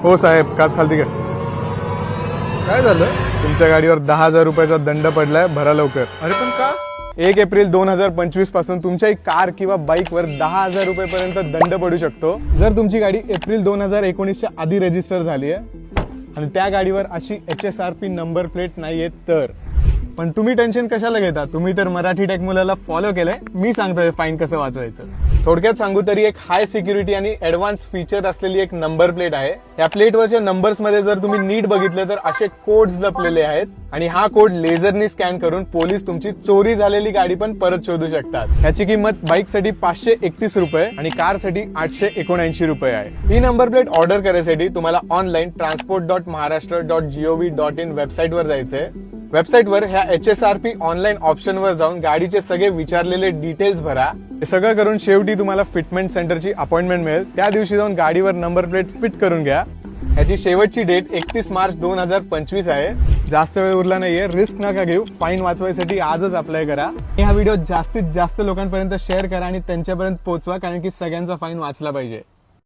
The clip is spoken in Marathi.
हो साहेब, काच खालती घ्या. काय झालं? तुमच्या गाडीवर 10,000 रुपयाचा दंड पडलाय, भरा लवकर. अरे पण का? 1 एप्रिल 2025 पासून तुमच्याही कार किंवा बाईकवर 10,000 रुपयेपर्यंत दंड पडू शकतो जर तुमची गाडी एप्रिल 2019च्या आधी रजिस्टर झाली आहे आणि त्या गाडीवर अशी HSRP नंबर प्लेट नाहीये तर. पण तुम्ही टेन्शन कशाला घेता? तुम्ही तर मराठी टेक मुलाला फॉलो केलंय. मी सांगतोय फाईन कसं वाचवायचं. थोडक्यात सांगू तरी एक हाय सिक्युरिटी आणि ऍडव्हान्स फीचर असलेली एक नंबर प्लेट आहे. या प्लेटवरच्या नंबर्स मध्ये जर तुम्ही नीट बघितलं तर असे कोड्स लपलेले आहेत आणि हा कोड लेझरनी स्कॅन करून पोलीस तुमची चोरी झालेली गाडी पण परत शोधू शकतात. याची किंमत बाईकसाठी 531 रुपये आणि कारसाठी 879 रुपये आहे. ही नंबर प्लेट ऑर्डर करायसाठी तुम्हाला ऑनलाईन transport.maharashtra.gov.in वेबसाईट वर जायचंय. वेबसाईटवर ह्या HSRP ऑनलाईन ऑप्शनवर जाऊन गाडीचे सगळे विचारलेले डिटेल्स भरा. हे सगळं करून शेवटी तुम्हाला फिटमेंट सेंटरची अपॉइंटमेंट मिळेल. त्या दिवशी जाऊन गाडीवर नंबर प्लेट फिट करून घ्या. याची शेवटची डेट 31 मार्च 2025 आहे. जास्त वेळ उरला नाहीये, रिस्क नका घेऊ. फाईन वाचवायसाठी आजच अप्लाय करा. हा व्हिडिओ जास्तीत जास्त लोकांपर्यंत शेअर करा आणि त्यांच्यापर्यंत पोहोचवा, कारण की सगळ्यांचा फाईन वाचला पाहिजे.